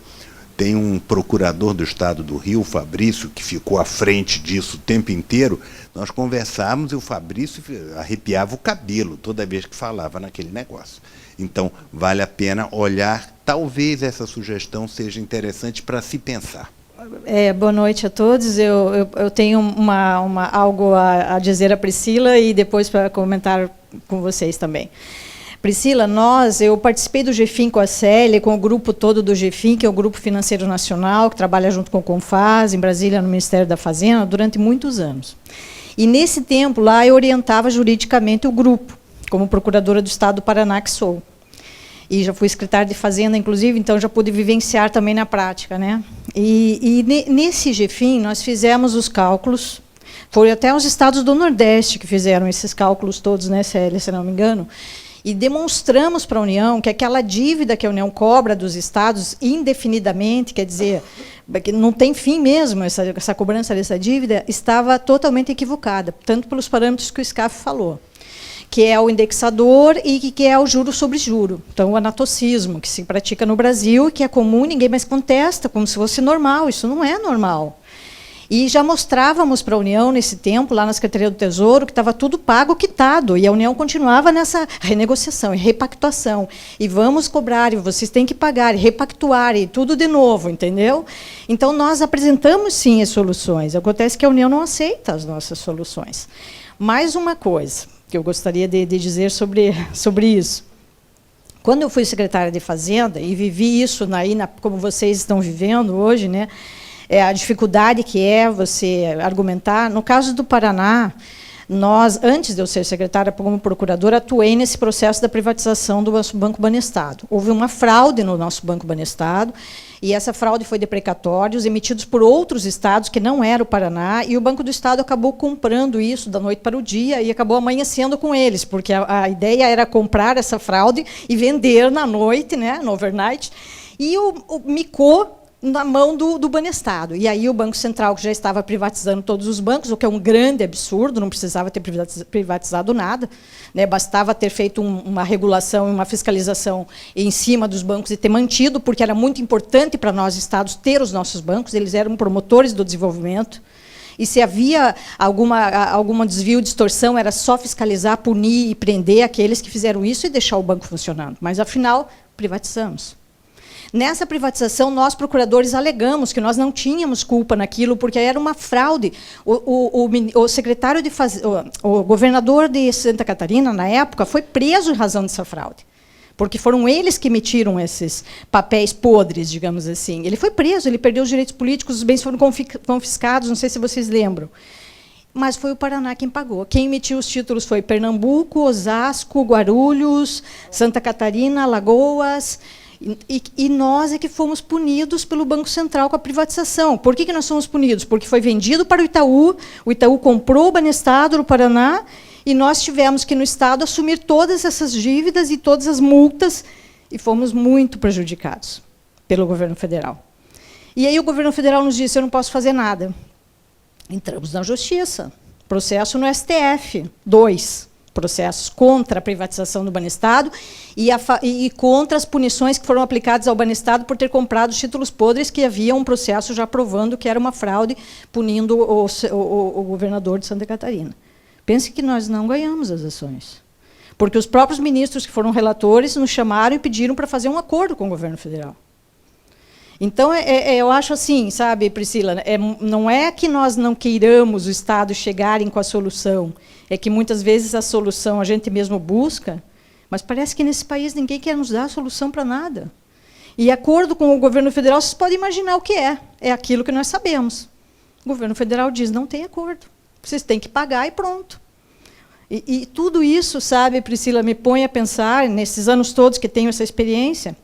Tem um procurador do estado do Rio, o Fabrício, que ficou à frente disso o tempo inteiro. Nós conversávamos e o Fabrício arrepiava o cabelo toda vez que falava naquele negócio. Então, vale a pena olhar. Talvez essa sugestão seja interessante para se pensar. Boa noite a todos. Eu tenho algo a dizer a Priscila e depois para comentar com vocês também. Priscila, eu participei do GFIM com a Célia, com o grupo todo do GFIM, que é o Grupo Financeiro Nacional, que trabalha junto com o Confaz, em Brasília, no Ministério da Fazenda, durante muitos anos. E, nesse tempo, lá, eu orientava juridicamente o grupo, como procuradora do Estado do Paraná, que sou. E já fui secretária de Fazenda, inclusive, então já pude vivenciar também na prática, né? E nesse GFIM, nós fizemos os cálculos, foi até os estados do Nordeste que fizeram esses cálculos todos, né, Célia, se não me engano, e demonstramos para a União que aquela dívida que a União cobra dos estados indefinidamente, quer dizer, que não tem fim mesmo, essa cobrança dessa dívida, estava totalmente equivocada, tanto pelos parâmetros que o SCAF falou, que é o indexador e que é o juro sobre juro. Então, o anatocismo, que se pratica no Brasil, que é comum, ninguém mais contesta, como se fosse normal. Isso não é normal. E já mostrávamos para a União, nesse tempo, lá na Secretaria do Tesouro, que estava tudo pago, quitado, e a União continuava nessa renegociação e repactuação. E vamos cobrar, e vocês têm que pagar, e repactuar, e tudo de novo, entendeu? Então, nós apresentamos, sim, as soluções. Acontece que a União não aceita as nossas soluções. Mais uma coisa que eu gostaria de dizer sobre isso. Quando eu fui secretária de Fazenda, e vivi isso como vocês estão vivendo hoje, né, a dificuldade que é você argumentar. No caso do Paraná, Nós, antes de eu ser secretária como procuradora, atuei nesse processo da privatização do nosso Banco Banestado. Houve uma fraude no nosso Banco Banestado, e essa fraude foi de precatórios emitidos por outros estados, que não era o Paraná, e o Banco do Estado acabou comprando isso da noite para o dia e acabou amanhecendo com eles, porque a ideia era comprar essa fraude e vender na noite, né, no overnight, e micou na mão do Banestado. E aí o Banco Central, que já estava privatizando todos os bancos, o que é um grande absurdo, não precisava ter privatizado nada, né, bastava ter feito uma regulação e uma fiscalização em cima dos bancos e ter mantido, porque era muito importante para nós, estados, ter os nossos bancos, eles eram promotores do desenvolvimento, e se havia algum desvio, distorção, era só fiscalizar, punir e prender aqueles que fizeram isso e deixar o banco funcionando. Mas, afinal, privatizamos. Nessa privatização, nós, procuradores, alegamos que nós não tínhamos culpa naquilo, porque era uma fraude. O secretário de o governador de Santa Catarina, na época, foi preso em razão dessa fraude, porque foram eles que emitiram esses papéis podres, digamos assim. Ele foi preso, ele perdeu os direitos políticos, os bens foram confiscados, não sei se vocês lembram. Mas foi o Paraná quem pagou. Quem emitiu os títulos foi Pernambuco, Osasco, Guarulhos, Santa Catarina, Alagoas. E nós é que fomos punidos pelo Banco Central com a privatização. Por que nós fomos punidos? Porque foi vendido para o Itaú comprou o Banestado no Paraná, e nós tivemos que, no Estado, assumir todas essas dívidas e todas as multas, e fomos muito prejudicados pelo governo federal. E aí o governo federal nos disse: eu não posso fazer nada. Entramos na Justiça, processo no STF, 2 processos contra a privatização do Banestado e contra as punições que foram aplicadas ao Banestado por ter comprado os títulos podres, que havia um processo já provando que era uma fraude, punindo o governador de Santa Catarina. Pense que nós não ganhamos as ações, porque os próprios ministros que foram relatores nos chamaram e pediram para fazer um acordo com o governo federal. Então, eu acho assim, sabe, Priscila, não é que nós não queiramos o Estado chegarem com a solução, é que muitas vezes a solução a gente mesmo busca, mas parece que nesse país ninguém quer nos dar a solução para nada. E acordo com o governo federal, vocês podem imaginar o que é aquilo que nós sabemos. O governo federal diz: não tem acordo, vocês têm que pagar e pronto. E tudo isso, sabe, Priscila, me põe a pensar, nesses anos todos que tenho essa experiência.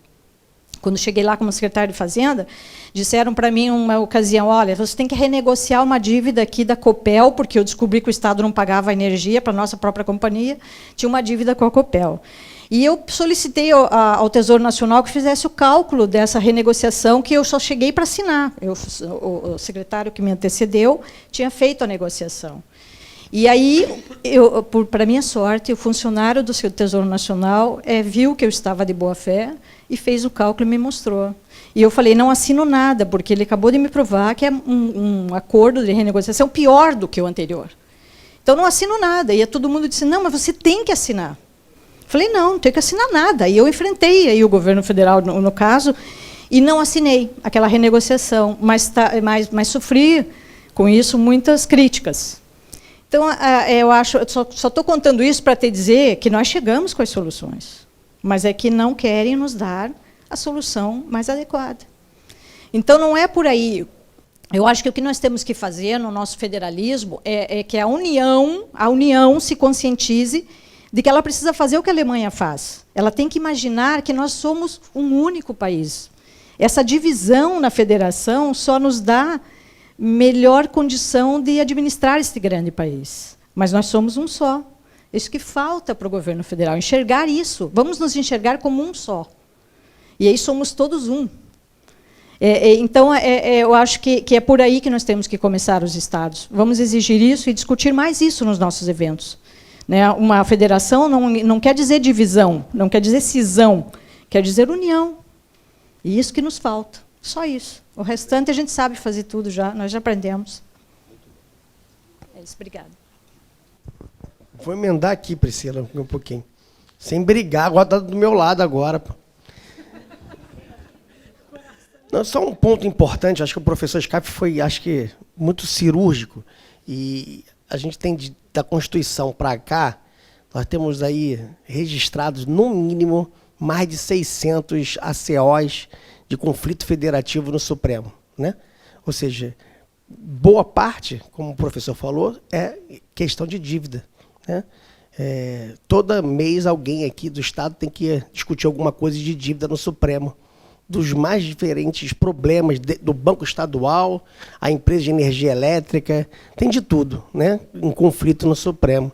Quando cheguei lá como secretária de Fazenda, disseram para mim, uma ocasião: olha, você tem que renegociar uma dívida aqui da Copel, porque eu descobri que o Estado não pagava energia para a nossa própria companhia, tinha uma dívida com a Copel. E eu solicitei ao Tesouro Nacional que fizesse o cálculo dessa renegociação, que eu só cheguei para assinar. O secretário que me antecedeu tinha feito a negociação. E aí, para minha sorte, o funcionário do Tesouro Nacional viu que eu estava de boa fé e fez o cálculo e me mostrou. E eu falei: não assino nada, porque ele acabou de me provar que é um acordo de renegociação pior do que o anterior. Então, não assino nada. E todo mundo disse: não, mas você tem que assinar. Eu falei: não tenho que assinar nada. E eu enfrentei aí o governo federal, no caso, e não assinei aquela renegociação, mas sofri, com isso, muitas críticas. Então, eu acho, só estou contando isso para te dizer que nós chegamos com as soluções, mas é que não querem nos dar a solução mais adequada. Então, não é por aí. Eu acho que o que nós temos que fazer no nosso federalismo é que a União se conscientize de que ela precisa fazer o que a Alemanha faz. Ela tem que imaginar que nós somos um único país. Essa divisão na federação só nos dá melhor condição de administrar este grande país. Mas nós somos um só. Isso que falta para o governo federal, enxergar isso. Vamos nos enxergar como um só. E aí somos todos um. Então, eu acho que é por aí que nós temos que começar os estados. Vamos exigir isso e discutir mais isso nos nossos eventos. Né? Uma federação não quer dizer divisão, não quer dizer cisão, quer dizer união. E isso que nos falta. Só isso. O restante a gente sabe fazer tudo já, nós já aprendemos. É isso, obrigada. Vou emendar aqui, Priscila, um pouquinho. Sem brigar, agora está do meu lado agora. Não, só um ponto importante, acho que o professor Scaff foi, muito cirúrgico. E a gente tem, da Constituição para cá, nós temos aí registrados, no mínimo, mais de 600 ACOs de conflito federativo no Supremo, né? Ou seja, boa parte, como o professor falou, é questão de dívida, né? Todo mês alguém aqui do Estado tem que discutir alguma coisa de dívida no Supremo, dos mais diferentes problemas do Banco Estadual, a empresa de energia elétrica, tem de tudo, né? Um conflito no Supremo.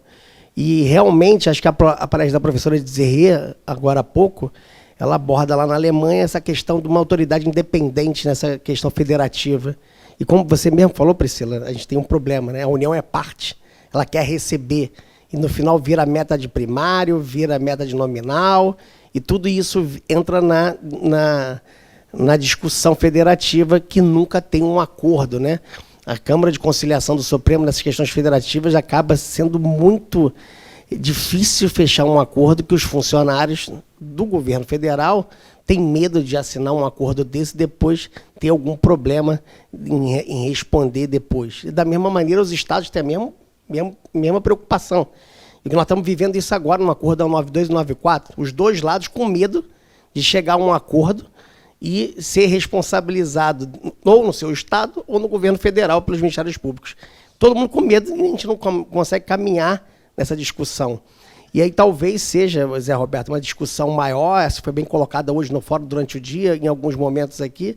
E realmente, acho que a palestra da professora Zerrier, agora há pouco, ela aborda lá na Alemanha essa questão de uma autoridade independente nessa questão federativa. E como você mesmo falou, Priscila, a gente tem um problema, né? A União é parte, ela quer receber, e no final vira meta de primário, vira meta de nominal, e tudo isso entra na discussão federativa, que nunca tem um acordo, né? A Câmara de Conciliação do Supremo nessas questões federativas acaba sendo muito difícil fechar um acordo, que os funcionários do governo federal têm medo de assinar um acordo desse e depois ter algum problema em responder depois. E da mesma maneira, os estados têm a mesma preocupação. E nós estamos vivendo isso agora no acordo da 92 e 94, os dois lados com medo de chegar a um acordo e ser responsabilizado ou no seu estado ou no governo federal pelos ministérios públicos. Todo mundo com medo, e a gente não consegue caminhar nessa discussão. E aí talvez seja, Zé Roberto, uma discussão maior, essa foi bem colocada hoje no fórum durante o dia, em alguns momentos aqui,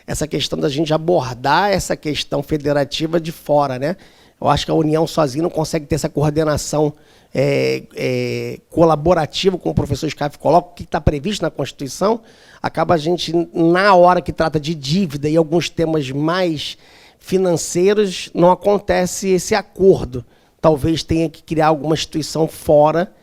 essa questão da gente abordar essa questão federativa de fora, né? Eu acho que a União sozinha não consegue ter essa coordenação colaborativa, como o professor Scaff coloca, que está previsto na Constituição. Acaba a gente, na hora que trata de dívida e alguns temas mais financeiros, não acontece esse acordo. Talvez tenha que criar alguma instituição fora,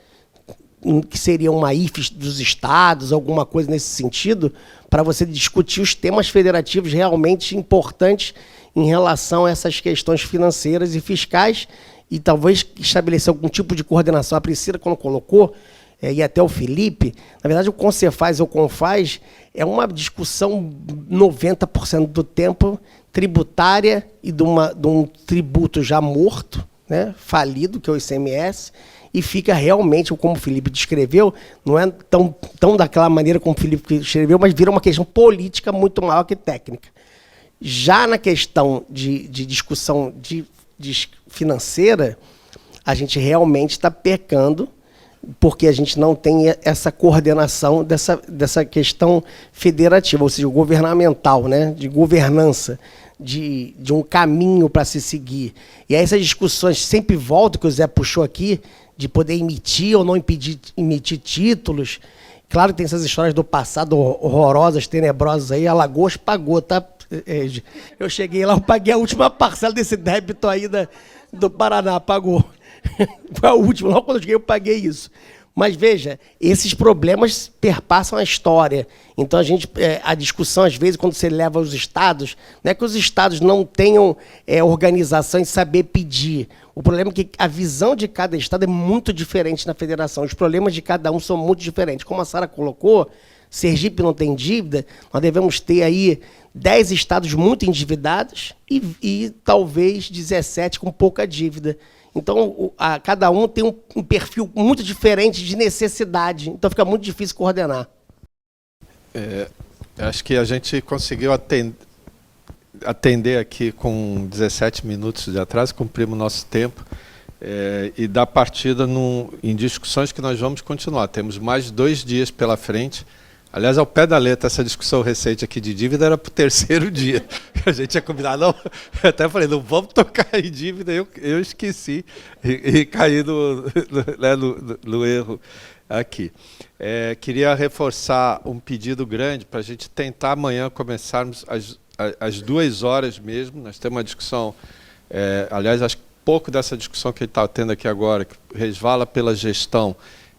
que seria uma IFES dos estados, alguma coisa nesse sentido, para você discutir os temas federativos realmente importantes em relação a essas questões financeiras e fiscais, e talvez estabelecer algum tipo de coordenação. A Priscila, quando colocou, e até o Felipe, na verdade o Concefaz ou Confaz é uma discussão 90% do tempo tributária e de um tributo já morto, né, falido, que é o ICMS, e fica realmente, como o Felipe descreveu, não é tão daquela maneira como o Felipe descreveu, mas vira uma questão política muito maior que técnica. Já na questão de discussão financeira, a gente realmente está pecando, porque a gente não tem essa coordenação dessa questão federativa, ou seja, governamental, né, de governança, de um caminho para se seguir. E aí essas discussões sempre voltam, que o Zé puxou aqui, de poder emitir ou não emitir títulos. Claro que tem essas histórias do passado horrorosas, tenebrosas aí. Alagoas pagou, tá? Eu cheguei lá, eu paguei a última parcela desse débito aí do Paraná, pagou. Foi a última, logo quando eu cheguei eu paguei isso. Mas veja, esses problemas perpassam a história. Então a discussão, às vezes, quando você leva os estados, não é que os estados não tenham organização em saber pedir. O problema é que a visão de cada estado é muito diferente na federação. Os problemas de cada um são muito diferentes. Como a Sara colocou, Sergipe não tem dívida, nós devemos ter aí 10 estados muito endividados e talvez 17 com pouca dívida. Então, cada um tem um perfil muito diferente de necessidade, então fica muito difícil coordenar. Acho que a gente conseguiu atender aqui com 17 minutos de atraso, cumprimos o nosso tempo, e dar partida em discussões que nós vamos continuar. Temos mais 2 dias pela frente. Aliás, ao pé da letra, essa discussão recente aqui de dívida era para o 3º dia. A gente tinha combinado, não, eu até falei, não vamos tocar em dívida, eu esqueci e caí no erro aqui. Queria reforçar um pedido grande para a gente tentar amanhã começarmos às 2 horas mesmo. Nós temos uma discussão, aliás, acho que pouco dessa discussão que a gente está tendo aqui agora, que resvala pela gestão.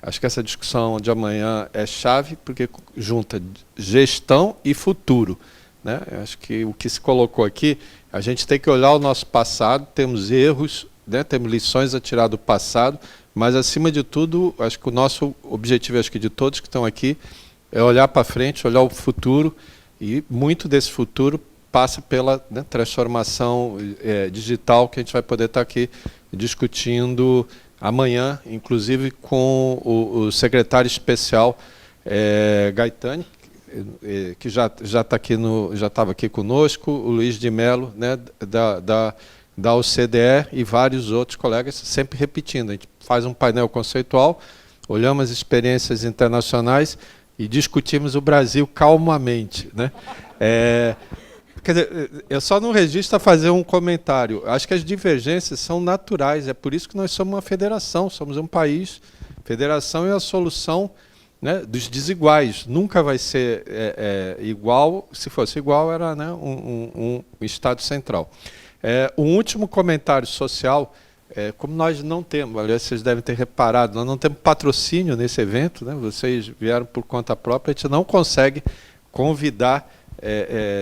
Acho que essa discussão de amanhã é chave, porque junta gestão e futuro, né? Acho que o que se colocou aqui, a gente tem que olhar o nosso passado, temos erros, né? Temos lições a tirar do passado, mas, acima de tudo, acho que o nosso objetivo, acho que de todos que estão aqui, é olhar para frente, olhar o futuro, e muito desse futuro passa pela, né, transformação digital, que a gente vai poder estar aqui discutindo amanhã, inclusive com o secretário especial Gaetani, que já está aqui já estava aqui conosco, o Luiz de Mello, né, da OCDE, e vários outros colegas, sempre repetindo. A gente faz um painel conceitual, olhamos as experiências internacionais e discutimos o Brasil calmamente, né? Quer dizer, eu só não resisto a fazer um comentário. Acho que as divergências são naturais, é por isso que nós somos uma federação, somos um país. Federação é a solução, né, dos desiguais. Nunca vai ser igual. Se fosse igual, era, né, um Estado central. Um último comentário social. Como nós não temos, aliás, vocês devem ter reparado, nós não temos patrocínio nesse evento, né? Vocês vieram por conta própria, a gente não consegue convidar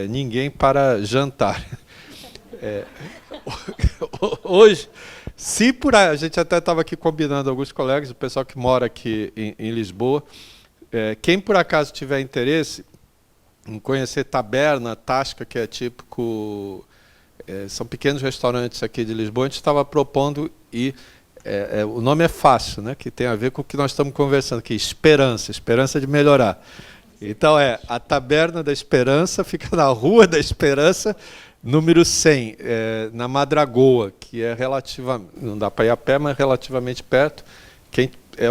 ninguém para jantar. Hoje, a gente até estava aqui combinando alguns colegas, o pessoal que mora aqui em Lisboa, quem por acaso tiver interesse em conhecer Taberna, Tasca, que é típico... são pequenos restaurantes aqui de Lisboa, a gente estava propondo, e o nome é fácil, né, que tem a ver com o que nós estamos conversando aqui, esperança de melhorar. Então a Taberna da Esperança fica na Rua da Esperança, número 100, na Madragoa, que é relativamente, não dá para ir a pé, mas relativamente perto,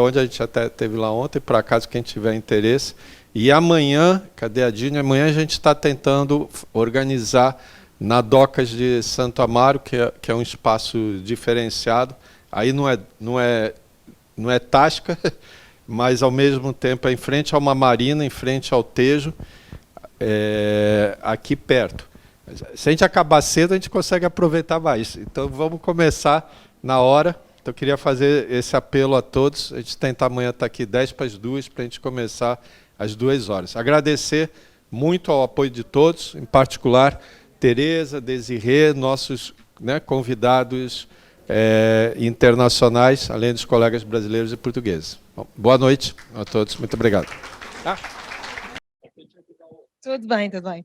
onde a gente até esteve lá ontem, por acaso quem tiver interesse. E amanhã, cadê a Dini? Amanhã a gente está tentando organizar na Docas de Santo Amaro, que é um espaço diferenciado. Aí não é Tasca, mas ao mesmo tempo é em frente a uma marina, em frente ao Tejo, aqui perto. Se a gente acabar cedo, a gente consegue aproveitar mais. Então vamos começar na hora. Então eu queria fazer esse apelo a todos. A gente tenta amanhã estar aqui 10:50 para a gente começar às 2h. Agradecer muito ao apoio de todos, em particular Tereza, Desirê, nossos, né, convidados internacionais, além dos colegas brasileiros e portugueses. Bom, boa noite a todos, muito obrigado. Tudo bem, tudo bem.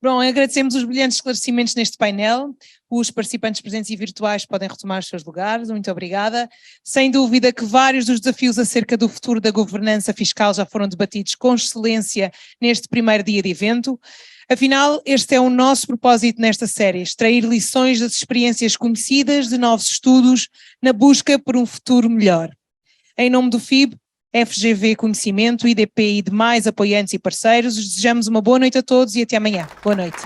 Bom, agradecemos os brilhantes esclarecimentos neste painel. Os participantes presentes e virtuais podem retomar os seus lugares. Muito obrigada. Sem dúvida que vários dos desafios acerca do futuro da governança fiscal já foram debatidos com excelência neste primeiro dia de evento. Afinal, este é o nosso propósito nesta série, extrair lições das experiências conhecidas, de novos estudos, na busca por um futuro melhor. Em nome do FIB, FGV Conhecimento, IDP e demais apoiantes e parceiros, desejamos uma boa noite a todos e até amanhã. Boa noite.